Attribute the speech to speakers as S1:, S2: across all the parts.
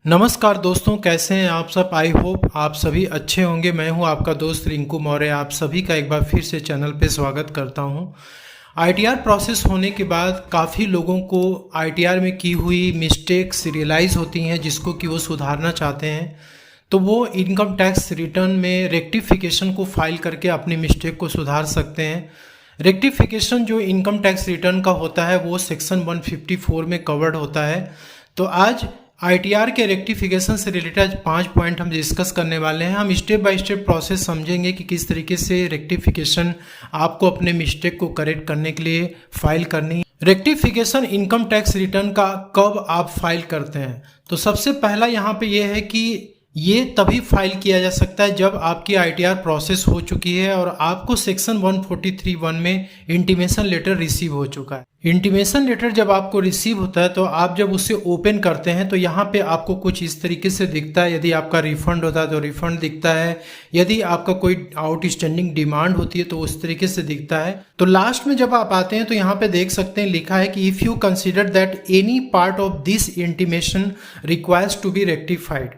S1: नमस्कार दोस्तों, कैसे हैं आप सब। आई होप आप सभी अच्छे होंगे। मैं हूं आपका दोस्त रिंकू मौर्य। आप सभी का एक बार फिर से चैनल पे स्वागत करता हूं। आईटीआर प्रोसेस होने के बाद काफ़ी लोगों को आईटीआर में की हुई मिस्टेक्स रियलाइज़ होती हैं, जिसको कि वो सुधारना चाहते हैं। तो वो इनकम टैक्स रिटर्न में रेक्टिफिकेशन को फाइल करके अपनी मिस्टेक को सुधार सकते हैं। रेक्टिफिकेशन जो इनकम टैक्स रिटर्न का होता है वो सेक्शन 154 में कवर्ड होता है। तो आज आईटीआर के रेक्टिफिकेशन से रिलेटेड 5 पॉइंट हम डिस्कस करने वाले हैं। हम स्टेप बाय स्टेप प्रोसेस समझेंगे कि किस तरीके से रेक्टिफिकेशन आपको अपने मिस्टेक को करेक्ट करने के लिए फाइल करनी है। रेक्टिफिकेशन इनकम टैक्स रिटर्न का कब आप फाइल करते हैं, तो सबसे पहला यहाँ पे ये है कि ये तभी फाइल किया जा सकता है जब आपकी आईटीआर प्रोसेस हो चुकी है और आपको सेक्शन 143(1) में इंटीमेशन लेटर रिसीव हो चुका है। इंटीमेशन लेटर जब आपको रिसीव होता है तो आप जब उसे ओपन करते हैं तो यहाँ पे आपको कुछ इस तरीके से दिखता है। यदि आपका रिफंड होता है तो रिफंड दिखता है, यदि आपका कोई आउटस्टैंडिंग डिमांड होती है तो उस तरीके से दिखता है। तो लास्ट में जब आप आते हैं तो यहाँ पे देख सकते हैं लिखा है कि if you consider that any part of this intimation requires to be rectified.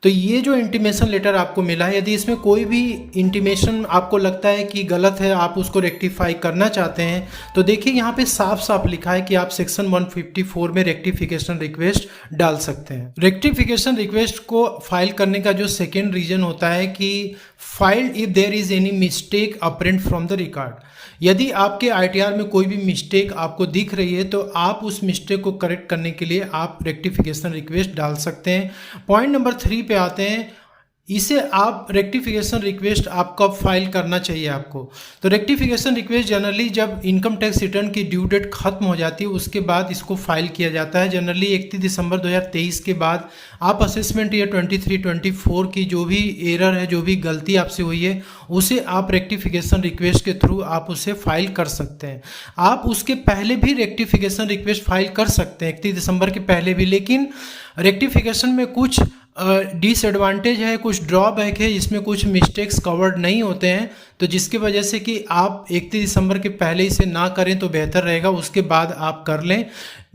S1: तो ये जो इंटीमेशन लेटर आपको मिला है, यदि इसमें कोई भी इंटीमेशन आपको लगता है कि गलत है, आप उसको रेक्टिफाई करना चाहते हैं, तो देखिए यहाँ पे साफ साफ लिखा है कि आप सेक्शन 154 में रेक्टिफिकेशन रिक्वेस्ट डाल सकते हैं। रेक्टिफिकेशन रिक्वेस्ट को फाइल करने का जो सेकेंड रीजन होता है कि filed if there is any mistake apparent from the record. यदि आपके आईटीआर में कोई भी मिस्टेक आपको दिख रही है तो आप उस मिस्टेक को करेक्ट करने के लिए आप रेक्टिफिकेशन रिक्वेस्ट डाल सकते हैं। पॉइंट नंबर 3 पे आते हैं। इसे आप रेक्टिफिकेशन रिक्वेस्ट आप कब फाइल करना चाहिए आपको, तो रेक्टिफिकेशन रिक्वेस्ट जनरली जब इनकम टैक्स रिटर्न की ड्यू डेट खत्म हो जाती है उसके बाद इसको फाइल किया जाता है। जनरली 31 दिसंबर 2023 के बाद आप असेसमेंट ईयर 23-24 की जो भी एरर है, जो भी गलती आपसे हुई है, उसे आप रेक्टिफिकेशन रिक्वेस्ट के थ्रू आप उसे फाइल कर सकते हैं। आप उसके पहले भी रेक्टिफिकेशन रिक्वेस्ट फाइल कर सकते हैं 31 दिसंबर के पहले भी, लेकिन रेक्टिफिकेशन में कुछ डिसएडवांटेज है, कुछ ड्रॉबैक है, इसमें कुछ मिस्टेक्स कवर्ड नहीं होते हैं। तो जिसकी वजह से कि आप 31 दिसंबर के पहले इसे ना करें तो बेहतर रहेगा, उसके बाद आप कर लें।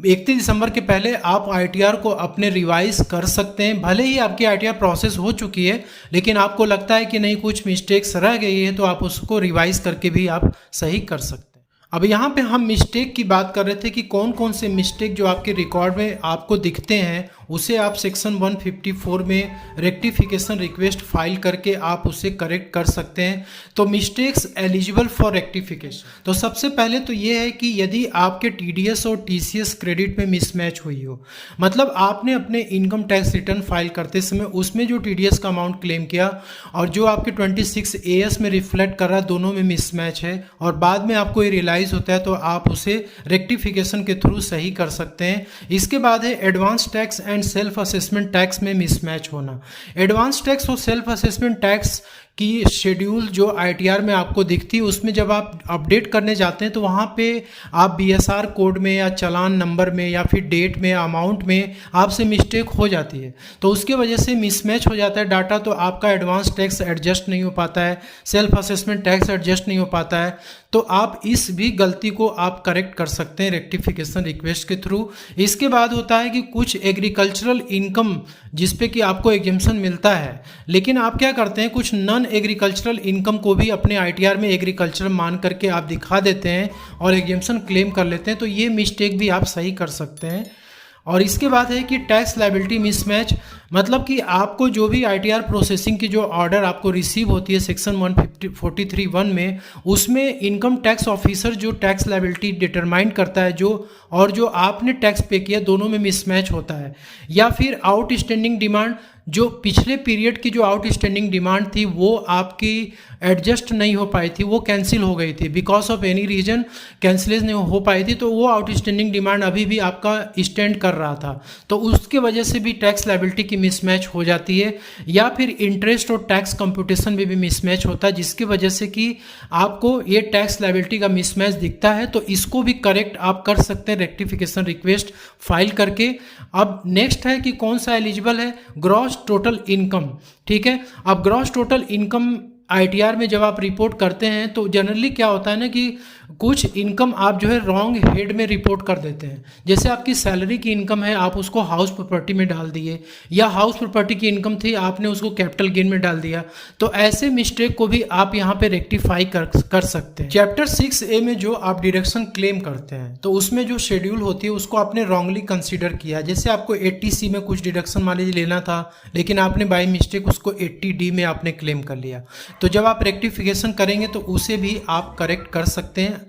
S1: 31 दिसंबर के पहले आप आईटीआर को अपने रिवाइज कर सकते हैं। भले ही आपकी आईटीआर प्रोसेस हो चुकी है लेकिन आपको लगता है कि नहीं कुछ मिस्टेक्स रह गई है तो आप उसको रिवाइज करके भी आप सही कर सकते हैं। अब यहाँ पे हम मिस्टेक की बात कर रहे थे कि कौन कौन से मिस्टेक जो आपके रिकॉर्ड में आपको दिखते हैं उसे आप सेक्शन 154 में रेक्टिफिकेशन रिक्वेस्ट फाइल करके आप उसे करेक्ट कर सकते हैं। तो मिस्टेक्स एलिजिबल फॉर रेक्टिफिकेशन, तो सबसे पहले तो ये है कि यदि आपके टीडीएस और टीसीएस क्रेडिट में मिसमैच हुई हो, मतलब आपने अपने इनकम टैक्स रिटर्न फाइल करते समय उसमें जो टीडीएस का अमाउंट क्लेम किया और जो आपके 26 एएस में रिफ्लेक्ट कर रहा है, दोनों में मिसमैच है और बाद में आपको ये रियलाइज होता है तो आप उसे रेक्टिफिकेशन के थ्रू सही कर सकते हैं। इसके बाद है advance tax and self assessment tax में मिसमैच होना। एडवांस टैक्स और सेल्फ असेसमेंट टैक्स की शेड्यूल जो आईटीआर में आपको दिखती है उसमें जब आप अपडेट करने जाते हैं तो वहाँ पे आप बीएसआर कोड में या चालान नंबर में या फिर डेट में, अमाउंट में आपसे मिस्टेक हो जाती है, तो उसके वजह से मिसमैच हो जाता है डाटा, तो आपका एडवांस टैक्स एडजस्ट नहीं हो पाता है, सेल्फ असेसमेंट टैक्स एडजस्ट नहीं हो पाता है। तो आप इस भी गलती को आप करेक्ट कर सकते हैं रेक्टिफिकेशन रिक्वेस्ट के थ्रू। इसके बाद होता है कि कुछ एग्रीकल्चरल इनकम जिस पे कि आपको एग्जेम्पशन मिलता है, लेकिन आप क्या करते हैं कुछ नॉन एग्रीकल्चरल इनकम को भी अपने आईटीआर में एग्रीकल्चरल मान करके आप दिखा देते हैं और एग्जेम्पशन क्लेम कर लेते हैं, तो ये मिस्टेक भी आप सही कर सकते हैं। और इसके बाद है कि टैक्स लायबिलिटी मिसमैच, मतलब कि आपको जो भी आईटीआर प्रोसेसिंग की जो ऑर्डर आपको रिसीव होती है सेक्शन 143(1) में, उसमें इनकम टैक्स ऑफिसर जो टैक्स लायबिलिटी डिटरमाइन करता है जो आपने टैक्स पे किया, दोनों में मिसमैच होता है। या फिर आउटस्टैंडिंग डिमांड, जो पिछले पीरियड की जो आउटस्टैंडिंग डिमांड थी वो आपकी एडजस्ट नहीं हो पाई थी, वो कैंसिल हो गई थी, बिकॉज ऑफ एनी रीजन कैंसिलेज नहीं हो पाई थी, तो वो आउटस्टैंडिंग डिमांड अभी भी आपका स्टैंड कर रहा था, तो उसके वजह से भी टैक्स लायबिलिटी की मिसमैच हो जाती है। या फिर इंटरेस्ट और टैक्स कंप्यूटेशन में भी मिसमैच होता है, जिसकी वजह से कि आपको ये टैक्स लायबिलिटी का मिसमैच दिखता है, तो इसको भी करेक्ट आप कर सकते हैं रेक्टिफिकेशन रिक्वेस्ट फाइल करके। अब नेक्स्ट है कि कौन सा एलिजिबल है, ग्रॉस टोटल इनकम। ठीक है, अब ग्रॉस टोटल इनकम आईटीआर में जब आप रिपोर्ट करते हैं तो जनरली क्या होता है ना कि कुछ इनकम आप जो है रॉन्ग हेड में रिपोर्ट कर देते हैं। जैसे आपकी सैलरी की इनकम है, आप उसको हाउस प्रॉपर्टी में डाल दिए, या हाउस प्रॉपर्टी की इनकम थी, आपने उसको कैपिटल गेन में डाल दिया। तो ऐसे मिस्टेक को भी आप यहाँ पे रेक्टिफाई कर सकते हैं। चैप्टर 6A में जो आप डिडक्शन क्लेम करते हैं तो उसमें जो शेड्यूल होती है उसको आपने रॉन्गली कंसीडर किया। जैसे आपको 80C में कुछ डिडक्शन मान लीजिए लेना था, लेकिन आपने बाय मिस्टेक उसको 80D में आपने क्लेम कर लिया। तो जब आप रेक्टिफिकेशन करेंगे तो उसे भी आप करेक्ट कर सकते हैं,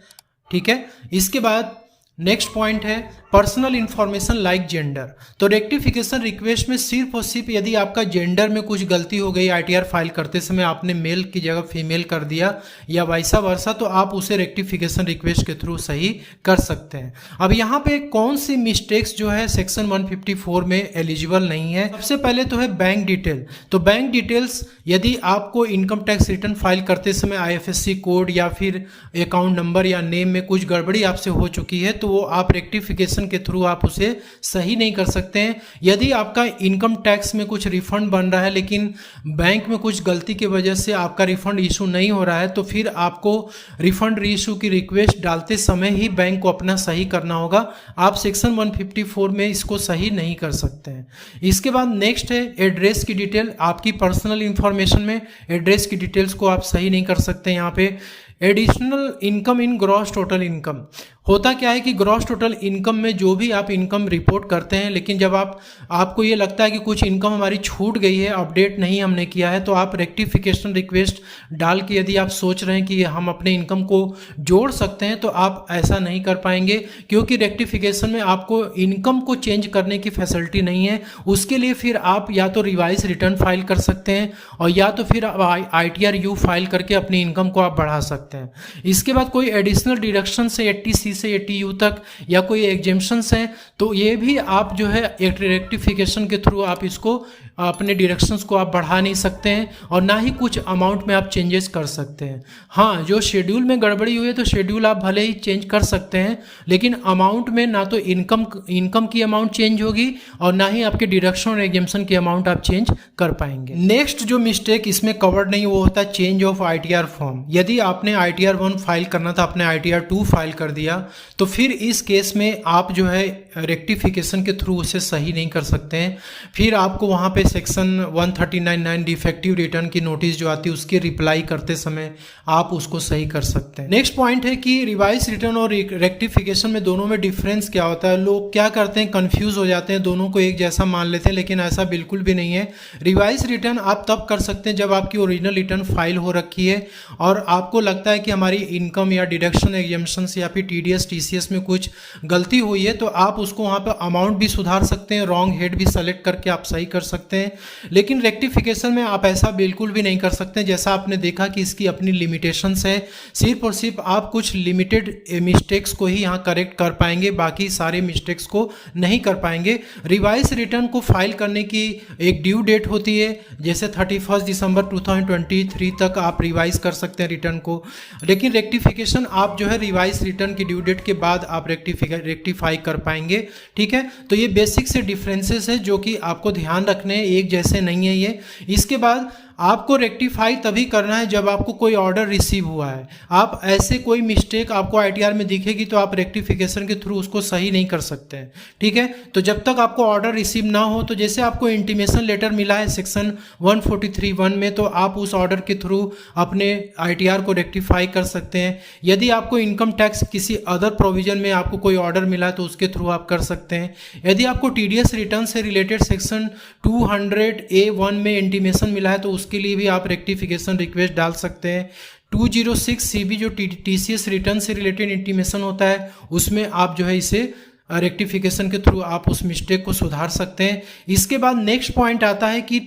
S1: ठीक है। इसके बाद नेक्स्ट पॉइंट है पर्सनल इंफॉर्मेशन लाइक जेंडर। तो रेक्टिफिकेशन रिक्वेस्ट में सिर्फ और सिर्फ यदि आपका जेंडर में कुछ गलती हो गई, आईटीआर फाइल करते समय आपने मेल की जगह फीमेल कर दिया या वैसा वर्सा, तो आप उसे रेक्टिफिकेशन रिक्वेस्ट के थ्रू सही कर सकते हैं। अब यहाँ पे कौन सी मिस्टेक्स जो है सेक्शन 154 में एलिजिबल नहीं है। सबसे पहले तो है बैंक डिटेल। तो बैंक डिटेल्स यदि आपको इनकम टैक्स रिटर्न फाइल करते समय IFSC कोड या फिर अकाउंट नंबर या नेम में कुछ गड़बड़ी आपसे हो चुकी है तो वो आप रेक्टिफिकेशन के थ्रू आप उसे सही नहीं कर सकते हैं। यदि आपका इनकम टैक्स में कुछ रिफंड बन रहा है लेकिन बैंक में कुछ गलती की वजह से आपका रिफंड इशू नहीं हो रहा है तो फिर आपको रिफंड रीइशू की रिक्वेस्ट डालते समय ही बैंक को अपना सही करना होगा। आप सेक्शन 154 में इसको सही नहीं कर सकते हैं। इसके बाद नेक्स्ट है एड्रेस की डिटेल। आपकी पर्सनल इंफॉर्मेशन में एड्रेस की डिटेल्स को आप सही नहीं कर सकते। यहाँ पे additional income in gross total income होता क्या है कि ग्रॉस टोटल इनकम में जो भी आप इनकम रिपोर्ट करते हैं, लेकिन जब आपको ये लगता है कि कुछ इनकम हमारी छूट गई है, अपडेट नहीं हमने किया है, तो आप रेक्टिफिकेशन रिक्वेस्ट डाल के यदि आप सोच रहे हैं कि हम अपने इनकम को जोड़ सकते हैं तो आप ऐसा नहीं कर पाएंगे, क्योंकि रेक्टिफिकेशन में आपको इनकम को चेंज करने की फैसिलिटी नहीं है। उसके लिए फिर आप या तो रिवाइज रिटर्न फाइल कर सकते हैं और या तो फिर ITR-U फाइल करके अपनी इनकम को आप बढ़ा सकते हैं। इसके बाद कोई एडिशनल डिडक्शन से 80C से 80U तक या कोई एग्जेम्पशंस हैं तो ये भी आप जो है एक रेक्टिफिकेशन के थ्रू आप इसको अपने डिडक्शंस को आप बढ़ा नहीं सकते हैं और ना ही कुछ अमाउंट में आप चेंजेस कर सकते हैं। हाँ, जो शेड्यूल में गड़बड़ी हुई है तो शेड्यूल आप भले ही चेंज कर सकते हैं, लेकिन अमाउंट में ना तो इनकम की अमाउंट चेंज होगी और ना ही आपके डिडक्शन और एग्जेम्पशन की अमाउंट आप चेंज कर पाएंगे। नेक्स्ट जो मिस्टेक इसमें कवर्ड नहीं वो होता है चेंज ऑफ ITR फॉर्म। यदि आपने ITR-1 फाइल करना था, आपने ITR-2 फाइल कर दिया, तो फिर इस केस में आप जो है रेक्टिफिकेशन के थ्रू उसे सही नहीं कर सकते हैं। फिर आपको वहाँ पे सेक्शन 139(9) डिफेक्टिव रिटर्न की नोटिस जो आती है उसकी रिप्लाई करते समय आप उसको सही कर सकते हैं। नेक्स्ट पॉइंट है कि रिवाइज रिटर्न और रेक्टिफिकेशन में दोनों में डिफरेंस क्या होता है। लोग क्या करते हैं, कंफ्यूज हो जाते हैं, दोनों को एक जैसा मान लेते हैं, लेकिन ऐसा बिल्कुल भी नहीं है। रिवाइज रिटर्न आप तब कर सकते हैं जब आपकी ओरिजिनल रिटर्न फाइल हो रखी है और आपको लगता है कि हमारी इनकम या डिडक्शन एग्जेम्पशंस या फिर TDS TCS में कुछ गलती हुई है, तो आप उसको वहाँ पर अमाउंट भी सुधार सकते हैं, रॉन्ग हेड भी सेलेक्ट करके आप सही कर सकते हैं। लेकिन रेक्टिफिकेशन में आप ऐसा बिल्कुल भी नहीं कर सकते। जैसा आपने देखा कि इसकी अपनी लिमिटेशंस है, सिर्फ और सिर्फ आप कुछ लिमिटेड मिस्टेक्स को ही यहाँ करेक्ट कर पाएंगे, बाकी सारे मिस्टेक्स को नहीं कर पाएंगे। रिवाइज रिटर्न को फाइल करने की एक ड्यू डेट होती है, जैसे 31 दिसंबर 2023 तक आप रिवाइज कर सकते हैं रिटर्न को। लेकिन रेक्टिफिकेशन आप जो है रिवाइज रिटर्न की ड्यू डेट के बाद आप रेक्टिफाई कर पाएंगे, ठीक है। तो ये बेसिक से डिफरेंसेस है जो कि आपको ध्यान रखने हैं, एक जैसे नहीं है ये। इसके बाद आपको रेक्टिफाई तभी करना है जब आपको कोई ऑर्डर रिसीव हुआ है। आप ऐसे कोई मिस्टेक आपको ITR में दिखेगी तो आप रेक्टिफिकेशन के थ्रू उसको सही नहीं कर सकते हैं, ठीक है। तो जब तक आपको ऑर्डर रिसीव ना हो, तो जैसे आपको इंटीमेशन लेटर मिला है सेक्शन 143(1) में, तो आप उस ऑर्डर के थ्रू अपने ITR को रेक्टिफाई कर सकते हैं। यदि आपको इनकम टैक्स किसी अदर प्रोविजन में आपको कोई ऑर्डर मिला है तो उसके थ्रू आप कर सकते हैं। यदि आपको TDS रिटर्न से रिलेटेड सेक्शन 200A(1) में इंटीमेशन मिला है तो के लिए भी आप रेक्टिफिकेशन रिक्वेस्ट डाल सकते हैं। 206CB जो TCS रिटर्न से रिलेटेड इंटीमेशन होता है उसमें आप जो है इसे रेक्टिफिकेशन के थ्रू आप उस मिस्टेक को सुधार सकते हैं। इसके बाद नेक्स्ट पॉइंट आता है कि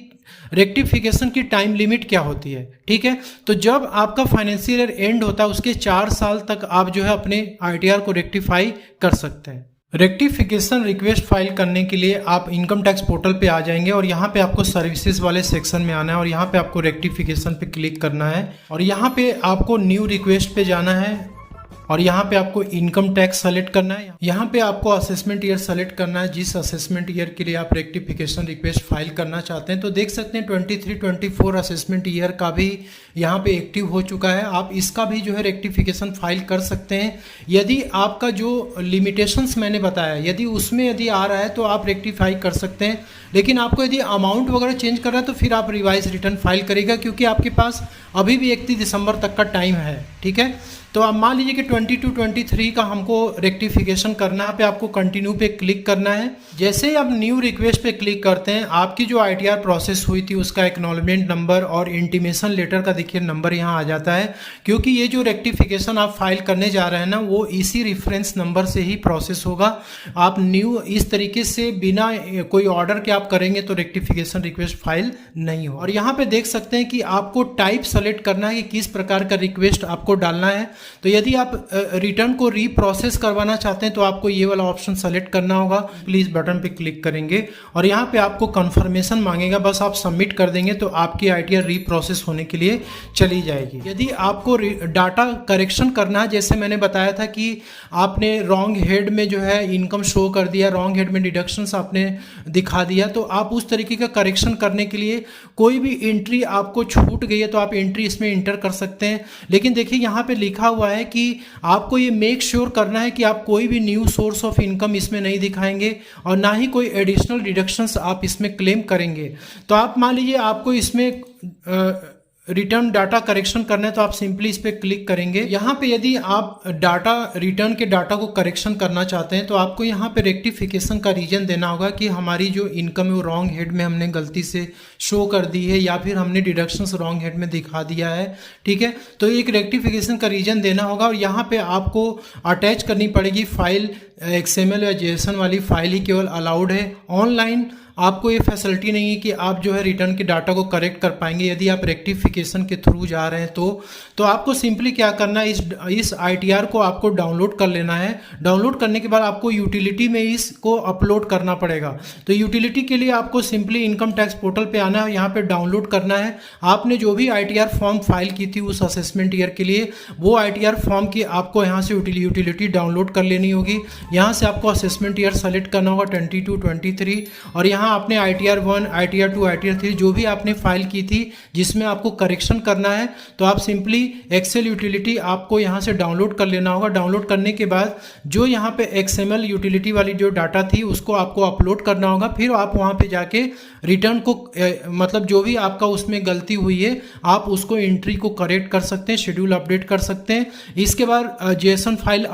S1: रेक्टिफिकेशन की टाइम लिमिट क्या होती है, ठीक है। तो जब आपका फाइनेंशियल ईयर एंड होता है उसके 4 साल तक आप जो है अपने ITR को रेक्टिफाई कर सकते हैं। रेक्टिफिकेशन रिक्वेस्ट फाइल करने के लिए आप इनकम टैक्स पोर्टल पे आ जाएंगे और यहाँ पे आपको सर्विसेज वाले सेक्शन में आना है और यहाँ पे आपको रेक्टिफिकेशन पे क्लिक करना है और यहाँ पे आपको न्यू रिक्वेस्ट पे जाना है और यहाँ पे आपको इनकम टैक्स सेलेक्ट करना है। यहाँ पे आपको असेसमेंट ईयर सेलेक्ट करना है, जिस असेसमेंट ईयर के लिए आप रेक्टिफिकेशन रिक्वेस्ट फाइल करना चाहते हैं। तो देख सकते हैं 23-24 असेसमेंट ईयर का भी यहाँ पे एक्टिव हो चुका है। आप इसका भी जो है रेक्टिफिकेशन फाइल कर सकते हैं। यदि आपका जो लिमिटेशंस मैंने बताया यदि उसमें यदि आ रहा है तो आप रेक्टिफाई कर सकते हैं, लेकिन आपको यदि अमाउंट वगैरह चेंज करना है तो फिर आप रिवाइज रिटर्न फाइल करेगा, क्योंकि आपके पास अभी भी 31 दिसंबर तक का टाइम है। ठीक है, तो अब मान लीजिए कि 22 23 का हमको रेक्टिफिकेशन करना है, पे आपको कंटिन्यू पे क्लिक करना है। जैसे ही आप न्यू रिक्वेस्ट पे क्लिक करते हैं, आपकी जो ITR प्रोसेस हुई थी उसका एक्नॉलेजमेंट नंबर और इंटीमेशन लेटर का देखिए नंबर यहाँ आ जाता है, क्योंकि ये जो रेक्टिफिकेशन आप फाइल करने जा रहे हैं ना, वो इसी रेफरेंस नंबर से ही प्रोसेस होगा। आप न्यू इस तरीके से बिना कोई ऑर्डर के आप करेंगे तो रेक्टिफिकेशन रिक्वेस्ट फाइल नहीं हो। और यहाँ पे देख सकते हैं कि आपको टाइप सेलेक्ट करना है कि किस प्रकार का रिक्वेस्ट आपको डालना है। तो यदि आप रिटर्न को रीप्रोसेस करवाना चाहते हैं तो आपको ये वाला ऑप्शन सेलेक्ट करना होगा। प्लीज बटन पे क्लिक करेंगे और यहाँ पे आपको कंफर्मेशन मांगेगा, बस आप सबमिट कर देंगे तो आपकी ITR रीप्रोसेस होने के लिए चली जाएगी। यदि आपको डाटा करेक्शन करना है, जैसे मैंने बताया था कि आपने रॉन्ग हेड में जो है इनकम शो कर दिया, रॉन्ग हेड में डिडक्शंस आपने दिखा दिया, तो आप उस तरीके का करेक्शन करने के लिए कोई भी एंट्री आपको छूट गई है तो आप एंट्री इसमें इंटर कर सकते हैं। लेकिन देखिए यहाँ पे लिखा हुआ है कि आपको ये मेक श्योर करना है कि आप कोई भी न्यू सोर्स ऑफ इनकम इसमें नहीं दिखाएंगे और ना ही कोई एडिशनल डिडक्शंस आप इसमें क्लेम करेंगे। तो आप मान लीजिए आपको इसमें रिटर्न डाटा करेक्शन करना है तो आप सिंपली इस पर क्लिक करेंगे। यहाँ पे यदि आप डाटा रिटर्न के डाटा को करेक्शन करना चाहते हैं तो आपको यहाँ पे रेक्टिफिकेशन का रीजन देना होगा कि हमारी जो इनकम है वो रॉन्ग हेड में हमने गलती से शो कर दी है या फिर हमने डिडक्शंस रॉन्ग हेड में दिखा दिया है। ठीक है, तो एक रेक्टिफिकेशन का रीजन देना होगा और यहाँ पे आपको अटैच करनी पड़ेगी फाइल। XML या JSON वाली फाइल ही केवल अलाउड है। ऑनलाइन आपको ये फैसिलिटी नहीं है कि आप जो है रिटर्न के डाटा को करेक्ट कर पाएंगे यदि आप रेक्टिफिकेशन के थ्रू जा रहे हैं तो आपको सिंपली क्या करना है, इस ITR को आपको डाउनलोड कर लेना है। डाउनलोड करने के बाद आपको यूटिलिटी में इसको अपलोड करना पड़ेगा। तो यूटिलिटी के लिए आपको सिंपली इनकम टैक्स पोर्टल पे आना है, यहाँ पे डाउनलोड करना है। आपने जो भी ITR फॉर्म फाइल की थी उस असेसमेंट ईयर के लिए, वो ITR फॉर्म की आपको यहाँ से यूटिलिटी डाउनलोड कर लेनी होगी। यहाँ से आपको असेसमेंट ईयर सेलेक्ट करना होगा 22 23 और यहाँ आपने ITR 1 ITR 2 ITR 3 जो भी आपने फाइल की थी जिसमें आपको करेक्शन करना है, तो आप सिंपली एक्सेल यूटिलिटी आपको यहाँ से डाउनलोड कर लेना होगा। डाउनलोड करने के बाद जो यहाँ पे XML यूटिलिटी वाली जो डाटा थी उसको आपको अपलोड करना होगा। फिर आप वहाँ पे जाके रिटर्न को मतलब जो भी आपका उसमें गलती हुई है आप उसको एंट्री को करेक्ट कर सकते हैं, शेड्यूल अपडेट कर सकते हैं। इसके बाद JSON फाइल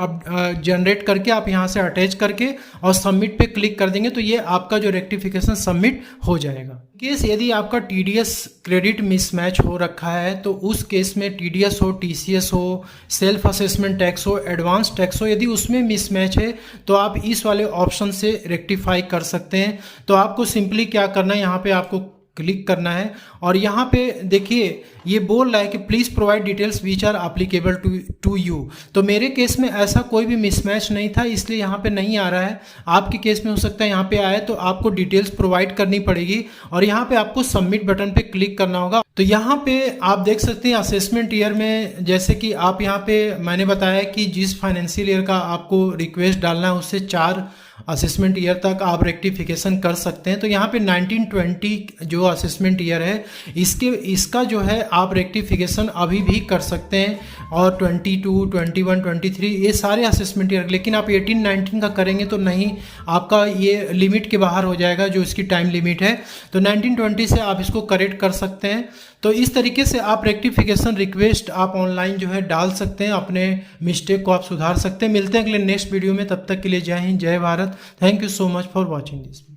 S1: जनरेट करके आप यहाँ से अटैच करके और सबमिट पे क्लिक कर देंगे तो ये आपका जो रेक्टिफिकेशन सबमिट हो जाएगा। केस यदि आपका TDS क्रेडिट मिसमैच हो रखा है तो उस केस में TDS हो, TCS हो, सेल्फ असेसमेंट टैक्स हो, एडवांस टैक्स हो, यदि उसमें मिसमैच है तो आप इस वाले ऑप्शन से रेक्टिफाई कर सकते हैं। तो आपको सिंपली क्या करना है, यहाँ पे आपको क्लिक करना है और यहाँ पे देखिए ये बोल रहा है कि please provide details which are applicable to you. तो मेरे केस में ऐसा कोई भी मिसमैच नहीं था इसलिए यहाँ पे नहीं आ रहा है। आपके केस में हो सकता है यहाँ पे आए तो आपको डिटेल्स प्रोवाइड करनी पड़ेगी और यहाँ पे आपको सबमिट बटन पे क्लिक करना होगा। तो यहाँ पे आप देख सकते हैं असेसमेंट ईयर में जैसे कि आप यहाँ पे मैंने बताया कि जिस फाइनेंशियल ईयर का आपको रिक्वेस्ट डालना है उससे 4 असेसमेंट ईयर तक आप रेक्टिफिकेशन कर सकते हैं। तो यहाँ पे 1920 जो असेसमेंट ईयर है इसका जो है आप रेक्टिफिकेशन अभी भी कर सकते हैं और 22, 21, 23 ये सारे असेसमेंट ईयर, लेकिन आप 18, 19 का करेंगे तो नहीं, आपका ये लिमिट के बाहर हो जाएगा जो इसकी टाइम लिमिट है। तो 1920 से आप इसको करेक्ट कर सकते हैं। तो इस तरीके से आप रेक्टिफिकेशन रिक्वेस्ट आप ऑनलाइन जो है डाल सकते हैं, अपने मिस्टेक को आप सुधार सकते हैं। मिलते हैं अगले नेक्स्ट वीडियो में, तब तक के लिए जय हिंद, जय Bharat. Thank you so much for watching this.